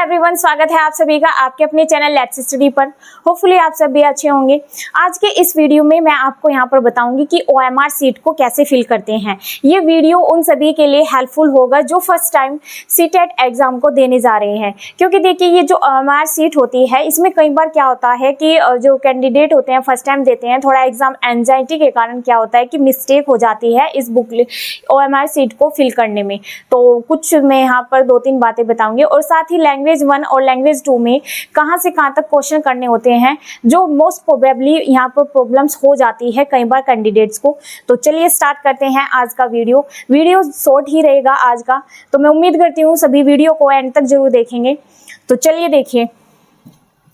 Everyone, स्वागत है आप सभी का आपके अपने चैनल लेट्स स्टडी पर। होपफुली आप सब भी अच्छे होंगे। आज के इस वीडियो में मैं आपको यहाँ पर बताऊंगी कि OMR सीट को कैसे फिल करते हैं। ये वीडियो उन सभी के लिए हेल्पफुल होगा जो फर्स्ट टाइम सीटेट एग्जाम को देने जा रहे हैं, क्योंकि देखिए ये जो OMR सीट होती है इसमें कई बार क्या होता है कि जो कैंडिडेट होते हैं फर्स्ट टाइम देते हैं, थोड़ा एग्जाम एंजाइटी के कारण क्या होता है कि मिस्टेक हो जाती है इस OMR सीट को फिल करने में। तो कुछ मैं यहाँ पर 2-3 बातें बताऊंगी और साथ ही लैंग्वेज 1 और लैंग्वेज 2 में कहाँ से कहाँ तक क्वेश्चन करने होते हैं जो मोस्ट प्रोबेबली यहाँ पर प्रॉब्लम्स हो जाती है कई बार कैंडिडेट्स को। तो चलिए स्टार्ट करते हैं आज का वीडियो शॉर्ट ही रहेगा आज का, तो मैं उम्मीद करती हूँ सभी वीडियो को एंड तक जरूर देखेंगे। तो चलिए देखिए,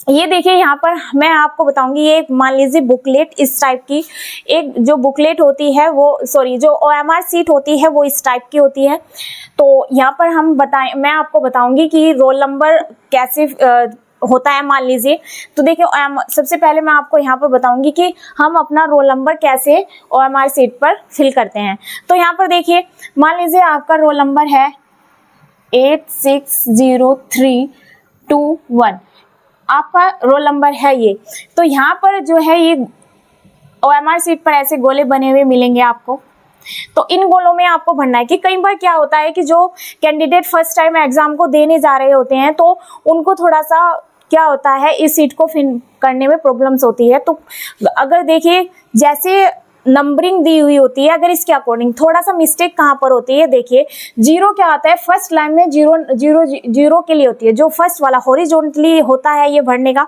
ये देखिए यहाँ पर मैं आपको बताऊंगी, ये मान लीजिए बुकलेट इस टाइप की एक जो बुकलेट होती है वो जो OMR सीट होती है वो इस टाइप की होती है। तो यहाँ पर मैं आपको बताऊंगी कि रोल नंबर कैसे होता है मान लीजिए। तो देखिए सबसे पहले मैं आपको यहाँ पर बताऊंगी कि हम अपना रोल नंबर कैसे OMR सीट पर फिल करते हैं। तो यहाँ पर देखिए मान लीजिए आपका रोल नंबर है 860321, आपका रोल नंबर है ये। तो यहाँ पर जो है ये OMR सीट पर ऐसे गोले बने हुए मिलेंगे आपको। तो इन गोलों में आपको भरना है कि कई बार क्या होता है कि जो कैंडिडेट फर्स्ट टाइम एग्जाम को देने जा रहे होते हैं तो उनको थोड़ा सा क्या होता है इस सीट को फिल करने में प्रॉब्लम्स होती है। तो अगर देखिए जैसे नंबरिंग दी हुई होती है, अगर इसके अकॉर्डिंग थोड़ा सा मिस्टेक कहाँ पर होती है, देखिए जीरो क्या आता है फर्स्ट लाइन में, जीरो के लिए होती है, जो फर्स्ट वाला हॉरिजॉन्टली होता है ये भरने का।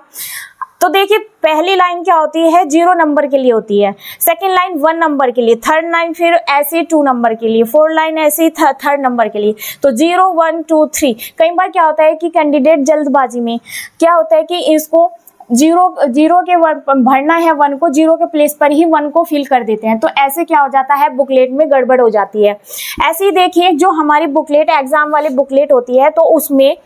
तो देखिए पहली लाइन क्या होती है 0 नंबर के लिए होती है, सेकंड लाइन 1 नंबर के लिए, थर्ड लाइन फिर ऐसे 2 नंबर के लिए, फोर्थ लाइन ऐसे थर्ड नंबर के लिए। तो 0 1 2 3 कई बार क्या होता है कि कैंडिडेट जल्दबाजी में क्या होता है कि इसको जीरो के भरना है 1 को, 0 के प्लेस पर ही 1 को फिल कर देते हैं। तो ऐसे क्या हो जाता है बुकलेट में गड़बड़ हो जाती है। ऐसे ही देखिए जो हमारी बुकलेट एग्जाम वाली बुकलेट होती है तो उसमें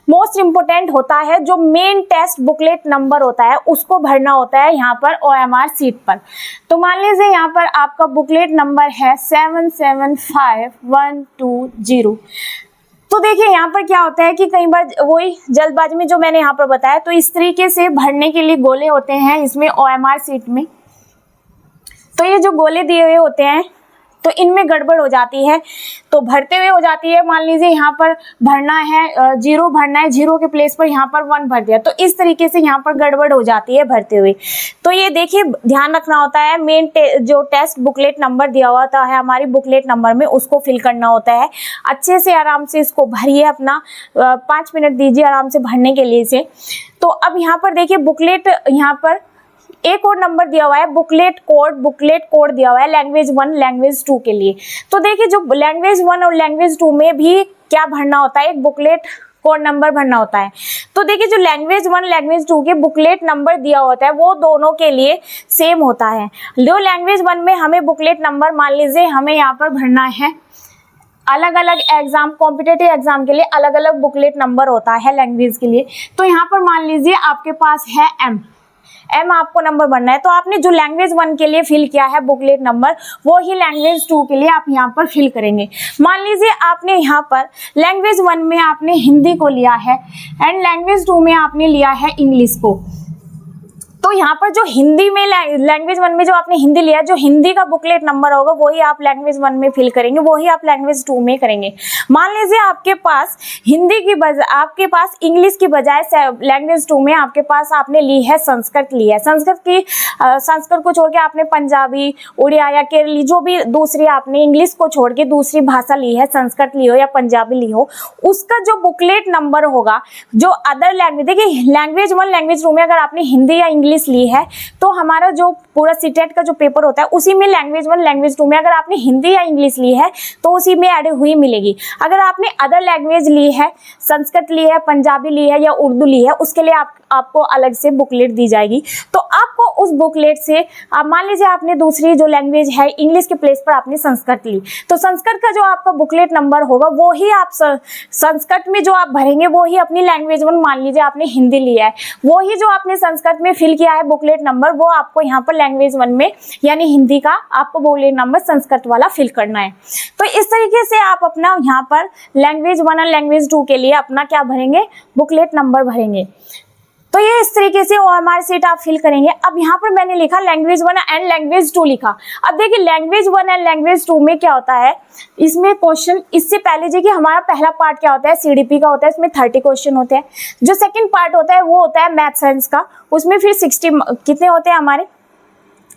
मोस्ट इम्पोर्टेंट होता है जो मेन टेस्ट बुकलेट नंबर होता है उसको भरना होता है यहाँ पर OMR सीट पर। तो मान लीजिए यहाँ पर आपका बुकलेट नंबर है 775120। तो देखिए यहाँ पर क्या होता है कि कई बार वही जल्दबाजी में जो मैंने यहाँ पर बताया, तो इस तरीके से भरने के लिए गोले होते हैं इसमें OMR सीट में। तो ये जो गोले दिए हुए होते हैं तो इनमें गड़बड़ हो जाती है, तो भरते हुए हो जाती है। मान लीजिए यहाँ पर भरना है 0 भरना है, 0 के प्लेस पर यहाँ पर 1 भर दिया, तो इस तरीके से यहाँ पर गड़बड़ हो जाती है भरते हुए। तो ये देखिए ध्यान रखना होता है, मेन जो टेस्ट बुकलेट नंबर दिया हुआ होता है हमारी बुकलेट नंबर में उसको फिल करना होता है। अच्छे से आराम से इसको भरिए, अपना 5 मिनट दीजिए आराम से भरने के लिए इसे। तो अब यहाँ पर देखिए बुकलेट यहाँ पर एक और नंबर दिया हुआ है, बुकलेट कोड दिया हुआ है लैंग्वेज 1 लैंग्वेज 2 के लिए। तो देखिए जो लैंग्वेज 1 और लैंग्वेज 2 में भी क्या भरना होता है, एक बुकलेट कोड नंबर भरना होता है। तो देखिए जो लैंग्वेज 1 लैंग्वेज 2 के बुकलेट नंबर दिया होता है वो दोनों के लिए सेम होता है। जो लैंग्वेज 1 में हमें बुकलेट नंबर मान लीजिए हमें यहाँ पर भरना है, अलग अलग एग्जाम कॉम्पिटिटिव एग्जाम के लिए अलग अलग बुकलेट नंबर होता है लैंग्वेज के लिए। तो यहाँ पर मान लीजिए आपके पास है एम आपको नंबर भरना है, तो आपने जो लैंग्वेज 1 के लिए फिल किया है बुकलेट नंबर वो ही लैंग्वेज 2 के लिए आप यहाँ पर फिल करेंगे। मान लीजिए आपने यहाँ पर लैंग्वेज 1 में आपने हिंदी को लिया है एंड लैंग्वेज 2 में आपने लिया है इंग्लिश को। तो यहाँ पर जो हिंदी में लैंग्वेज 1 में जो आपने हिंदी लिया, जो हिंदी का बुकलेट नंबर होगा वही आप लैंग्वेज 1 में फिल करेंगे, वही आप लैंग्वेज 2 में करेंगे। मान लीजिए आपके पास हिंदी की बजाय आपके पास इंग्लिश की बजाय लैंग्वेज 2 में आपके पास आपने ली है संस्कृत ली है। संस्कृत को छोड़ के आपने पंजाबी, उड़िया या केरली जो भी दूसरी आपने इंग्लिश को छोड़ के दूसरी भाषा ली है, संस्कृत ली हो या पंजाबी ली हो, उसका जो बुकलेट नंबर होगा जो अदर लैंग्वेज, देखिए लैंग्वेज 1 लैंग्वेज 2 में अगर आपने हिंदी या इंग्लिश ली है तो हमारा जो पूरा सीटेट का जो पेपर होता है उसी में लैंग्वेज 1 लैंग्वेज 2 में अगर आपने हिंदी या इंग्लिश ली है तो उसी में ऐड हुई मिलेगी। अगर आपने अदर लैंग्वेज ली है, संस्कृत ली है, पंजाबी ली है या उर्दू ली है, उसके लिए आपको अलग से बुकलेट दी जाएगी। तो आपको उस बुकलेट से मान लीजिए आपने दूसरी जो लैंग्वेज है इंग्लिश के प्लेस पर आपने संस्कृत ली, तो संस्कृत का जो आपका बुकलेट नंबर होगा वो ही आप संस्कृत में जो आप भरेंगे वो ही अपनी लैंग्वेज 1 मान लीजिए आपने हिंदी लिया है, वो ही जो आपने संस्कृत में फिल किया है बुकलेट नंबर वो आपको यहाँ पर लैंग्वेज 1 में यानी हिंदी का आपको बुकलेट नंबर संस्कृत वाला फिल करना है। तो इस तरीके से आप अपना यहाँ पर लैंग्वेज 1 और लैंग्वेज 2 के लिए अपना क्या भरेंगे, बुकलेट नंबर भरेंगे। तो ये इस तरीके से OMR सीट आप फिल करेंगे। अब यहाँ पर मैंने लिखा लैंग्वेज 1 एंड लैंग्वेज 2 लिखा। अब देखिए लैंग्वेज 1 एंड लैंग्वेज 2 में क्या होता है, इसमें क्वेश्चन इससे पहले देखिए हमारा पहला पार्ट क्या होता है, CDP का होता है, इसमें 30 क्वेश्चन होते हैं। जो सेकंड पार्ट होता है वो होता है मैथ साइंस का, उसमें फिर 60 कितने होते हैं हमारे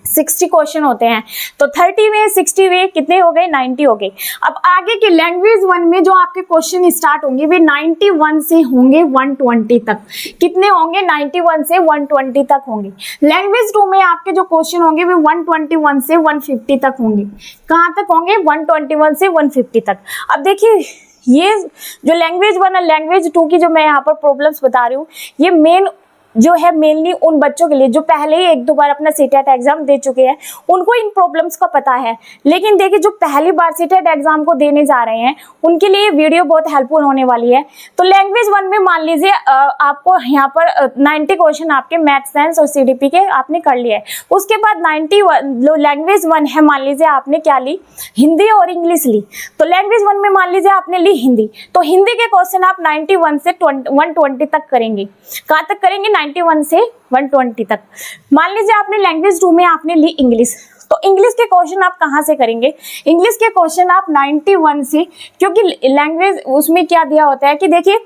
60 क्वेश्चन होते हैं। तो 30 में 60 में कितने हो गए, 90 हो गए। अब आगे के लैंग्वेज 1 में जो आपके क्वेश्चन स्टार्ट होंगे वे 91 से होंगे 120 तक। कितने होंगे, 91 से 120 तक होंगे। लैंग्वेज 2 में आपके जो क्वेश्चन होंगे वे 121 से 150 तक होंगे। कहाँ तक होंगे, 121 से 150 तक। अब देखिए ये जो लैंग्वेज 1 और लैंग्वेज 2 की जो मैं यहाँ पर प्रॉब्लम्स बता रही हूँ, ये मेन जो है मेनली उन बच्चों के लिए जो पहले ही 1-2 बार अपना सीटेट एग्जाम दे चुके हैं, उनको इन प्रॉब्लम्स का पता है। लेकिन देखिए जो पहली बार सीटेट एग्जाम को देने जा रहे हैं उनके लिए वीडियो बहुत हेल्पफुल होने वाली है। तो लैंग्वेज 1 में मान लीजिए आपको यहाँ पर 90 क्वेश्चन आपके मैथ साइंस और CDP के आपने कर लिए है। उसके बाद 91 लैंग्वेज 1 है, मान लीजिए आपने क्या ली, हिंदी और इंग्लिश ली। तो लैंग्वेज 1 में मान लीजिए आपने ली हिंदी, तो हिंदी के क्वेश्चन आप 91 से 120 तक करेंगे। कहाँ तक करेंगे, 91 से 120 तक। मान लीजिए आपने लैंग्वेज 2 में आपने ली इंग्लिश, तो इंग्लिश के क्वेश्चन आप कहाँ से करेंगे, इंग्लिश के क्वेश्चन आप 91 से, क्योंकि लैंग्वेज उसमें क्या दिया होता है कि देखिए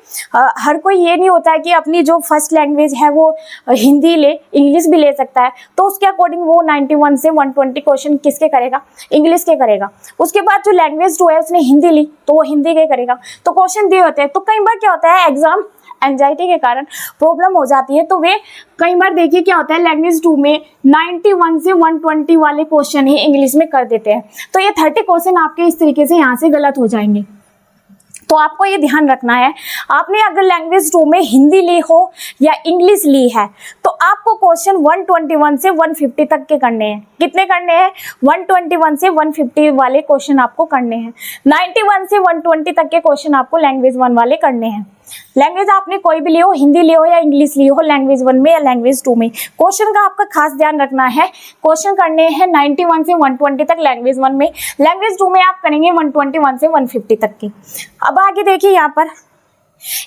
हर कोई ये नहीं होता है कि अपनी जो फर्स्ट लैंग्वेज है वो हिंदी ले, इंग्लिश भी ले सकता है। तो उसके अकॉर्डिंग वो 91 से 120 क्वेश्चन किसके करेगा, इंग्लिश के करेगा। उसके बाद जो लैंग्वेज 2 है उसने हिंदी ली तो वो हिंदी के करेगा। तो क्वेश्चन दिए होते हैं। तो कई बार क्या होता है एग्जाम एंजाइटी के कारण प्रॉब्लम हो जाती है, तो वे कई बार देखिए क्या होता है लैंग्वेज 2 में 91 से 120 वाले क्वेश्चन ही इंग्लिश में कर देते हैं। तो ये 30 क्वेश्चन आपके इस तरीके से यहाँ से गलत हो जाएंगे। तो आपको ये ध्यान रखना है, आपने अगर लैंग्वेज 2 में हिंदी ली हो या इंग्लिश ली है तो आपको क्वेश्चन 121 से 150 तक के करने हैं। कितने करने हैं, 121 से 150 वाले क्वेश्चन आपको करने हैं। 91 से 120 तक के क्वेश्चन आपको लैंग्वेज 1 वाले करने हैं। लैंग्वेज आपने कोई भी ली हो, हिंदी ली हो या इंग्लिश ली हो, लैंग्वेज 1 में या लैंग्वेज 2 में क्वेश्चन का आपका खास ध्यान रखना है। क्वेश्चन करने हैं 91 से 120 तक लैंग्वेज 1 में, लैंग्वेज 2 में आप करेंगे 121 से 150 तक की। अब आगे देखिए यहाँ पर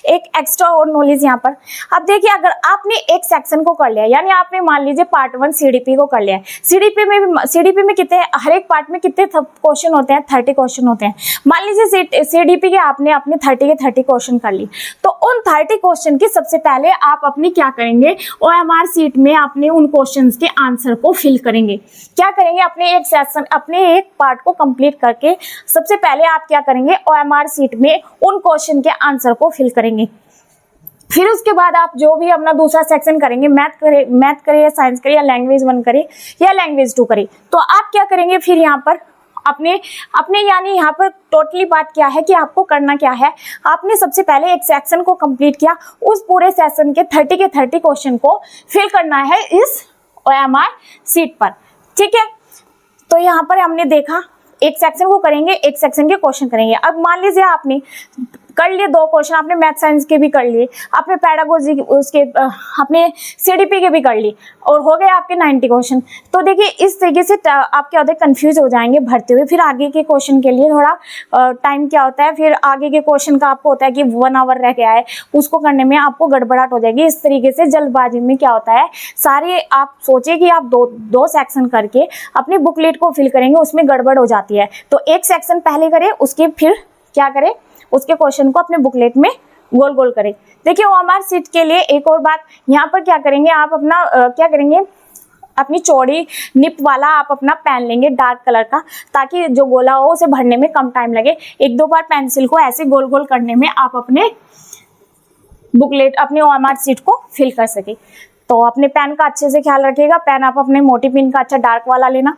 एक एक्स्ट्रा और नॉलेज यहाँ पर। अब देखिए अगर आपने एक सेक्शन को कर लिया, यानी आपने मान लीजिए पार्ट 1 CDP को कर लिया है, CDP में कितने, हर एक पार्ट में कितने क्वेश्चन होते हैं, 30 क्वेश्चन होते हैं। मान लीजिए CDP के आपने अपने 30 के 30 क्वेश्चन कर लिए, तो उन 30 क्वेश्चन के सबसे पहले आप अपनी क्या करेंगे, OMR सीट में अपने उन क्वेश्चन के आंसर को फिल करेंगे। क्या करेंगे, अपने एक सेक्शन, अपने एक पार्ट को कंप्लीट करके सबसे पहले आप क्या करेंगे, OMR सीट में उन क्वेश्चन के आंसर को फिल करेंगे। फिर उसके बाद आप जो भी अपना दूसरा सेक्शन करेंगे, मैथ करे या साइंस करे या लैंग्वेज 1 करे या लैंग्वेज 2 करे, तो आप क्या करेंगे फिर यहाँ पर अपने यानी यहाँ पर टोटली बात क्या है कि आपको करना क्या है, आपने सबसे पहले एक सेक्शन को कंप्लीट किया, उस पूरे सेक्शन के 30 के 30 क्वेश्चन को फिल करना है इस OMR सीट पर। ठीक है, तो यहाँ पर हमने देखा एक सेक्शन को करेंगे, एक सेक्शन के क्वेश्चन करेंगे। अब मान लीजिए आपने कर लिए 2 क्वेश्चन, आपने मैथ साइंस के भी कर लिए, आपने पेडागोजी उसके अपने CDP के भी कर लिए और हो गए आपके 90 क्वेश्चन। तो देखिए इस तरीके से आप क्या होता है कंफ्यूज हो जाएंगे भरते हुए। फिर आगे के क्वेश्चन के लिए थोड़ा टाइम क्या होता है, फिर आगे के क्वेश्चन का आपको होता है कि 1 आवर रह गया है, उसको करने में आपको गड़बड़ाहट हो जाएगी। इस तरीके से जल्दबाजी में क्या होता है, सारे आप सोचे कि आप दो सेक्शन करके अपनी बुकलेट को फिल करेंगे, उसमें गड़बड़ हो जाती है। तो एक सेक्शन पहले करें, उसके फिर क्या करें, उसके क्वेश्चन को अपने बुकलेट में गोल गोल करें। देखिए OMR सीट के लिए एक और बात, यहाँ पर क्या करेंगे आप अपना क्या करेंगे, अपनी चौड़ी निप वाला आप अपना पेन लेंगे डार्क कलर का, ताकि जो गोला हो उसे भरने में कम टाइम लगे। 1-2 बार पेंसिल को ऐसे गोल गोल करने में आप अपने बुकलेट, अपने OMR सीट को फिल कर सके। तो अपने पेन का अच्छे से ख्याल रखिएगा, पेन आप अपने मोटी पिन का अच्छा डार्क वाला लेना।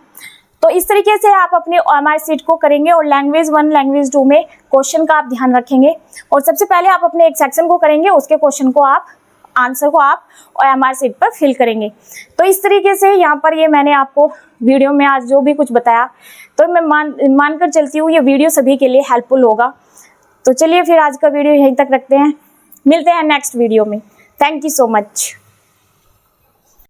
तो इस तरीके से आप अपने OMR सीट को करेंगे और लैंग्वेज 1 लैंग्वेज 2 में क्वेश्चन का आप ध्यान रखेंगे। और सबसे पहले आप अपने एक सेक्शन को करेंगे, उसके क्वेश्चन को आप आंसर को आप OMR सीट पर फिल करेंगे। तो इस तरीके से यहाँ पर ये मैंने आपको वीडियो में आज जो भी कुछ बताया, तो मैं मानकर चलती हूँ ये वीडियो सभी के लिए हेल्पफुल होगा। तो चलिए फिर आज का वीडियो यहीं तक रखते हैं, मिलते हैं नेक्स्ट वीडियो में। Thank you so much.